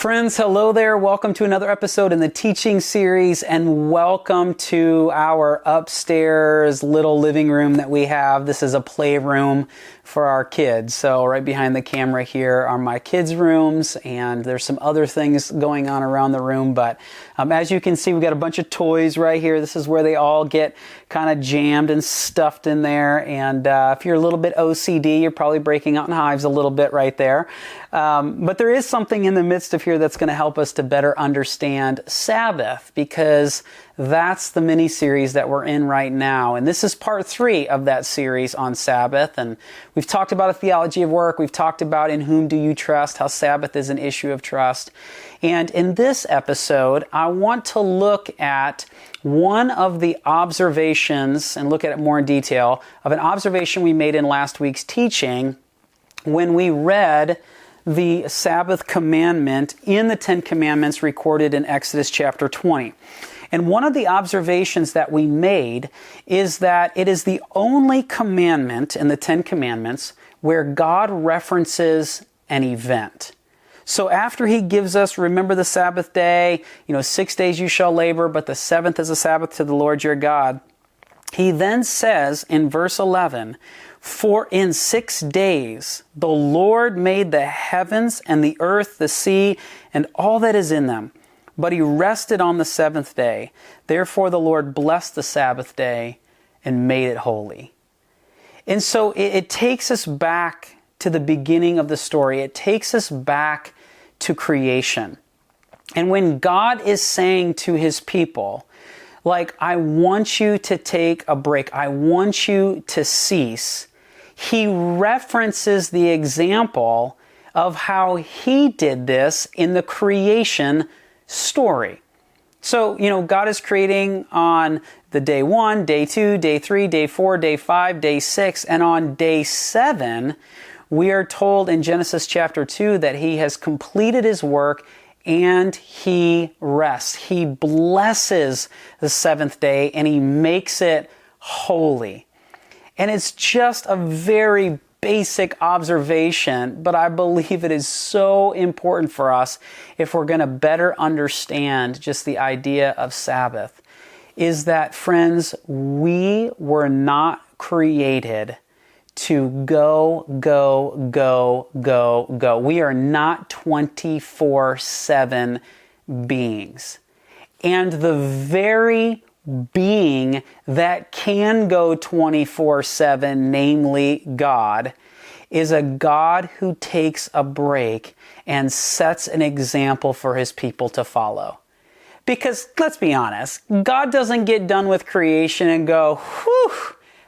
Friends, hello there. Welcome to another episode in the teaching series, and welcome to our upstairs little living room that we have. This is a playroom for our kids. So right behind the camera here are my kids' rooms, and there's some other things going on around the room. But as you can see, we've got a bunch of toys right here. This is where they all get kind of jammed and stuffed in there. And if you're a little bit OCD, you're probably breaking out in hives a little bit right there. But there is something in the midst of here that's going to help us to better understand Sabbath, because that's the mini-series that we're in right now. And this is part 3 of that series on Sabbath. And we've talked about a theology of work. We've talked about in whom do you trust, how Sabbath is an issue of trust. And in this episode, I want to look at one of the observations, and look at it more in detail, of an observation we made in last week's teaching when we read the Sabbath commandment in the Ten Commandments recorded in Exodus chapter 20. And one of the observations that we made is that it is the only commandment in the Ten Commandments where God references an event. So after he gives us, remember the Sabbath day, 6 days you shall labor, but the seventh is a Sabbath to the Lord your God. He then says in verse 11, "For in 6 days the Lord made the heavens and the earth, the sea, and all that is in them. But he rested on the seventh day. Therefore the Lord blessed the Sabbath day and made it holy." And so it takes us back to the beginning of the story. It takes us back to creation. And when God is saying to his people, I want you to take a break, I want you to cease, he references the example of how he did this in the creation story. So, God is creating on the day 1, day 2, day 3, day 4, day 5, day 6, and on day 7, we are told in Genesis chapter 2 that he has completed his work and he rests. He blesses the seventh day and he makes it holy. And it's just a very basic observation, but I believe it is so important for us if we're going to better understand just the idea of Sabbath, is that, friends, we were not created to go. We are not 24/7 beings. And the very being that can go 24/7, namely God, is a God who takes a break and sets an example for his people to follow. Because, let's be honest, God doesn't get done with creation and go, whew,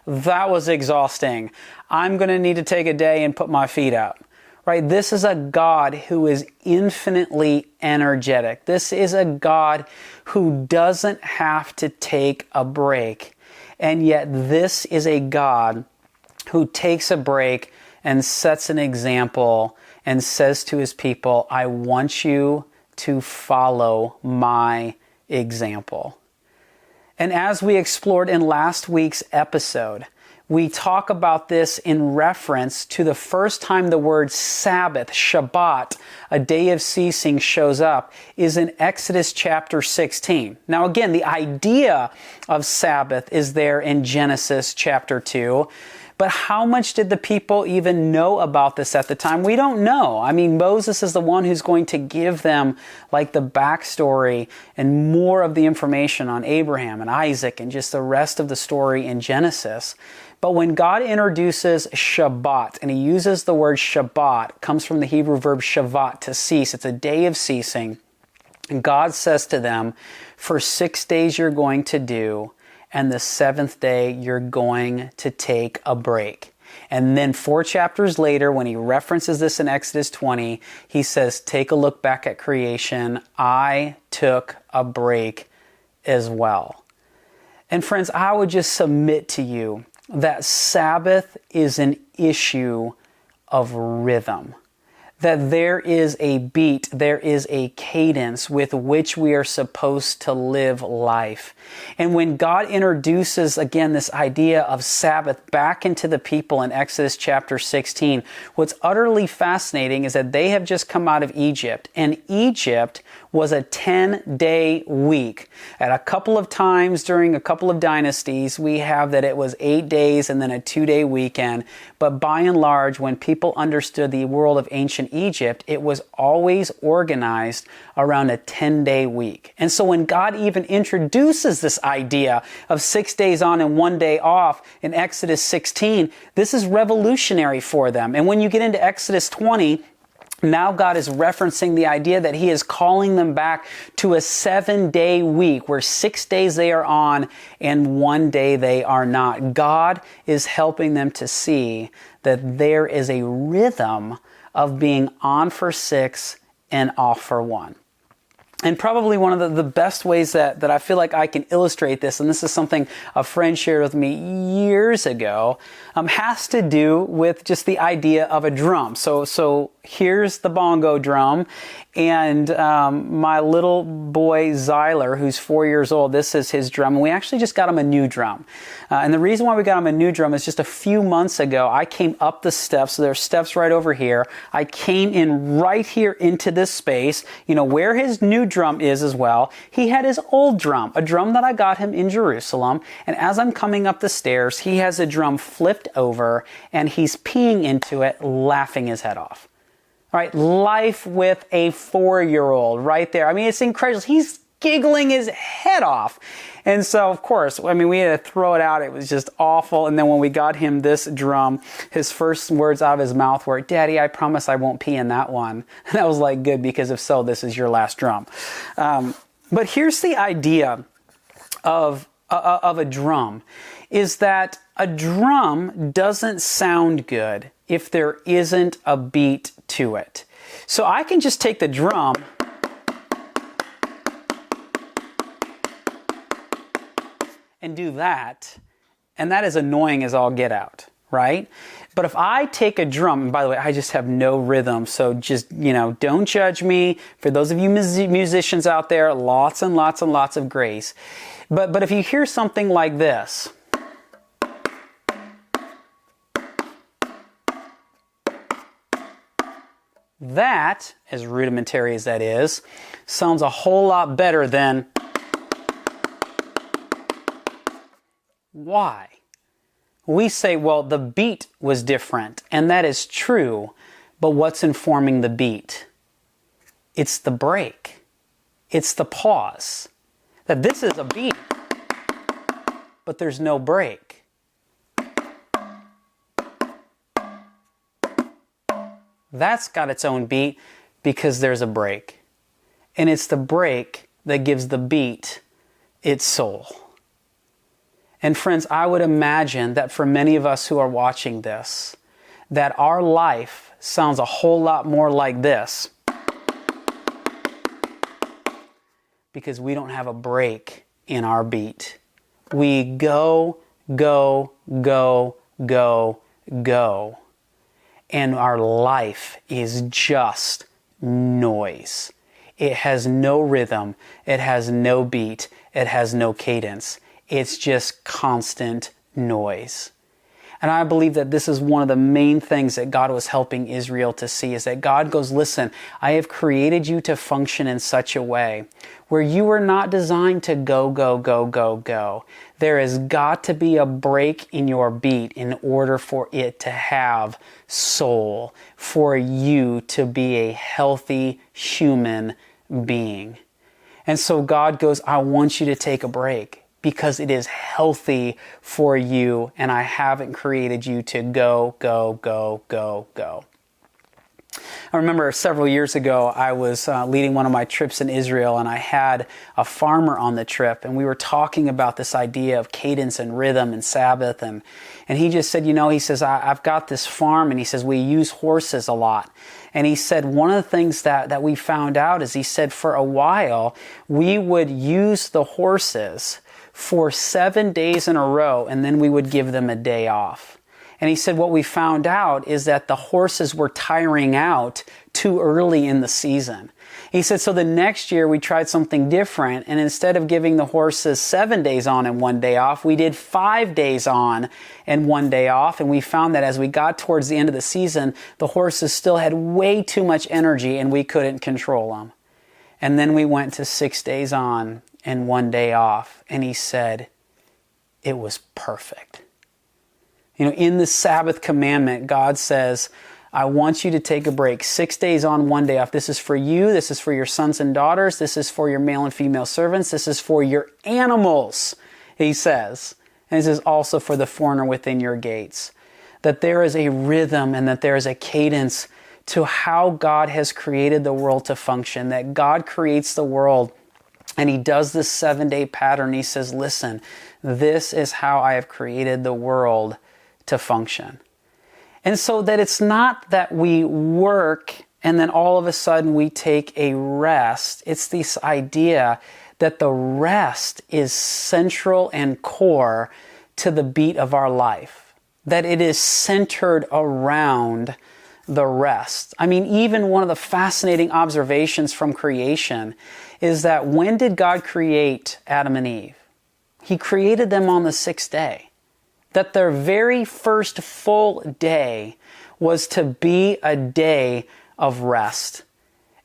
that was exhausting. I'm going to need to take a day and put my feet up. Right? This is a God who is infinitely energetic. This is a God who doesn't have to take a break. And yet this is a God who takes a break and sets an example and says to his people, I want you to follow my example. And as we explored in last week's episode, we talk about this in reference to the first time the word Sabbath, Shabbat, a day of ceasing, shows up is in Exodus chapter 16. Now again, the idea of Sabbath is there in Genesis chapter 2. But how much did the people even know about this at the time? We don't know. I mean, Moses is the one who's going to give them the backstory and more of the information on Abraham and Isaac and just the rest of the story in Genesis. But when God introduces Shabbat, and he uses the word Shabbat, comes from the Hebrew verb shavat, to cease. It's a day of ceasing. And God says to them, for 6 days you're going to do, and the seventh day you're going to take a break. And then 4 chapters later, when he references this in Exodus 20, he says, take a look back at creation. I took a break as well. And friends, I would just submit to you that Sabbath is an issue of rhythm. that there is a beat, there is a cadence with which we are supposed to live life. And when God introduces, again, this idea of Sabbath back into the people in Exodus chapter 16, what's utterly fascinating is that they have just come out of Egypt, and Egypt was a 10-day week. At a couple of times during a couple of dynasties, we have that it was 8 days and then a 2-day weekend. But by and large, when people understood the world of ancient Egypt, it was always organized around a 10-day week. And so when God even introduces this idea of 6 days on and 1 day off in Exodus 16, this is revolutionary for them. And when you get into Exodus 20, now God is referencing the idea that He is calling them back to a 7-day week where 6 days they are on and 1 day they are not. God is helping them to see that there is a rhythm of being on for 6 and off for 1. And probably one of the best ways that I feel like I can illustrate this, and this is something a friend shared with me years ago, has to do with just the idea of a drum. So here's the bongo drum, and my little boy Zyler, who's 4 years old, this is his drum, and we actually just got him a new drum. And the reason why we got him a new drum is just a few months ago, I came up the steps, so there are steps right over here. I came in right here into this space, where his new drum is as well. He had his old drum, a drum that I got him in Jerusalem, and as I'm coming up the stairs, he has a drum flipped over, and he's peeing into it, laughing his head off. All right, life with a 4-year-old right there. I mean, it's incredible. He's giggling his head off. And so, of course, we had to throw it out. It was just awful. And then when we got him this drum, his first words out of his mouth were, "Daddy, I promise I won't pee in that one." And I was like, good, because if so, this is your last drum. But here's the idea of a drum, is that a drum doesn't sound good if there isn't a beat to it. So I can just take the drum and do that, and that is annoying as all get out, right? But if I take a drum, and by the way, I just have no rhythm, so just, don't judge me. For those of you musicians out there, lots and lots and lots of grace. But if you hear something like this, that, as rudimentary as that is, sounds a whole lot better than... Why? We say, well, the beat was different, and that is true, but what's informing the beat? It's the break. It's the pause. That this is a beat, but there's no break. That's got its own beat because there's a break. And it's the break that gives the beat its soul. And friends, I would imagine that for many of us who are watching this, that our life sounds a whole lot more like this because we don't have a break in our beat. We go, go, go, go, go. And our life is just noise. It has no rhythm. It has no beat. It has no cadence. It's just constant noise. And I believe that this is one of the main things that God was helping Israel to see, is that God goes, listen, I have created you to function in such a way where you are not designed to go, go, go, go, go. There has got to be a break in your beat in order for it to have soul, for you to be a healthy human being. And so God goes, I want you to take a break, because it is healthy for you, and I haven't created you to go, go, go, go, go. I remember several years ago, I was leading one of my trips in Israel, and I had a farmer on the trip, and we were talking about this idea of cadence and rhythm and Sabbath, and he just said, he says, I've got this farm, and he says, we use horses a lot. And he said, one of the things that we found out is, he said, for a while, we would use the horses for 7 days in a row, and then we would give them a day off. And he said what we found out is that the horses were tiring out too early in the season. He said, so the next year we tried something different, and instead of giving the horses 7 days on and 1 day off, we did 5 days on and 1 day off. And we found that as we got towards the end of the season, the horses still had way too much energy and we couldn't control them. And then we went to 6 days on and 1 day off. And he said, it was perfect. You know, in the Sabbath commandment, God says, I want you to take a break. 6 days on, 1 day off. This is for you. This is for your sons and daughters. This is for your male and female servants. This is for your animals, he says. And this is also for the foreigner within your gates. That there is a rhythm and that there is a cadence to how God has created the world to function. That God creates the world and he does this 7-day pattern. He says, listen, this is how I have created the world to function. And so that it's not that we work and then all of a sudden we take a rest. It's this idea that the rest is central and core to the beat of our life. That it is centered around the rest. I mean, even one of the fascinating observations from creation is that when did God create Adam and Eve? He created them on the 6th day. That their very first full day was to be a day of rest.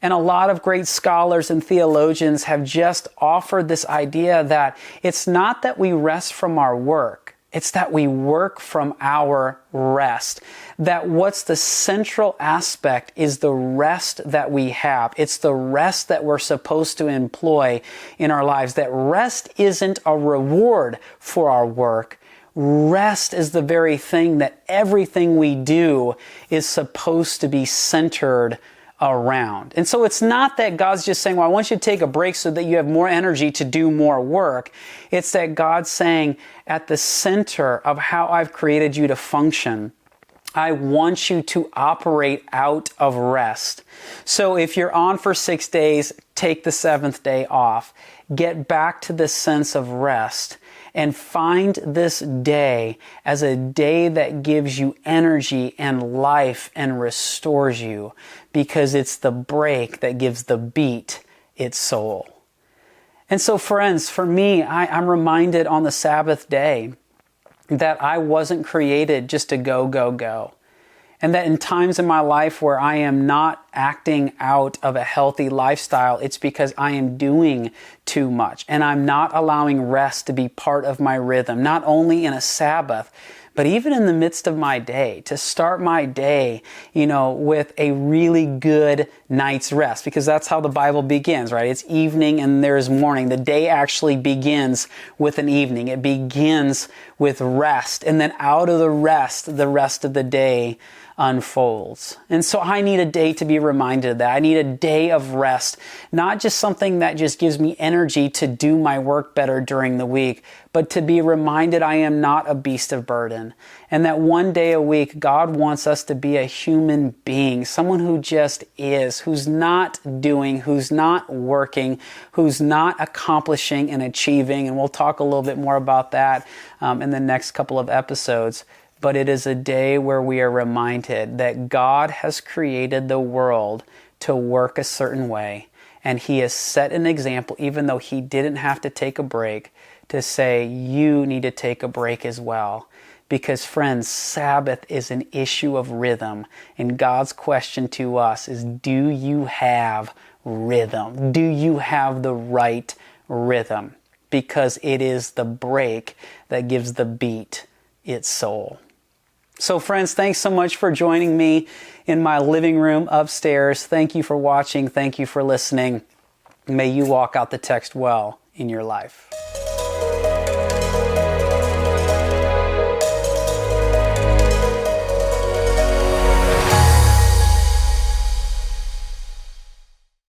And a lot of great scholars and theologians have just offered this idea that it's not that we rest from our work, it's that we work from our rest. That what's the central aspect is the rest that we have. It's the rest that we're supposed to employ in our lives. That rest isn't a reward for our work. Rest is the very thing that everything we do is supposed to be centered around. And so it's not that God's just saying, well, I want you to take a break so that you have more energy to do more work. It's that God's saying, at the center of how I've created you to function, I want you to operate out of rest. So if you're on for 6 days, take the 7th day off. Get back to this sense of rest. And find this day as a day that gives you energy and life and restores you, because it's the break that gives the beat its soul. And so friends, for me, I'm reminded on the Sabbath day that I wasn't created just to go, go, go. And that in times in my life where I am not acting out of a healthy lifestyle, it's because I am doing too much. And I'm not allowing rest to be part of my rhythm, not only in a Sabbath, but even in the midst of my day, to start my day, with a really good night's rest, because that's how the Bible begins, right? It's evening and there's morning. The day actually begins with an evening. It begins with rest. And then out of the rest of the day unfolds. And so I need a day to be reminded of that. I need a day of rest, not just something that just gives me energy to do my work better during the week, but to be reminded I am not a beast of burden. And that 1 day a week, God wants us to be a human being, someone who just is, who's not doing, who's not working, who's not accomplishing and achieving. And we'll talk a little bit more about that in the next couple of episodes. But it is a day where we are reminded that God has created the world to work a certain way. And He has set an example, even though He didn't have to take a break, to say, you need to take a break as well. Because friends, Sabbath is an issue of rhythm. And God's question to us is, do you have rhythm? Do you have the right rhythm? Because it is the break that gives the beat its soul. So friends, thanks so much for joining me in my living room upstairs. Thank you for watching. Thank you for listening. May you walk out the text well in your life.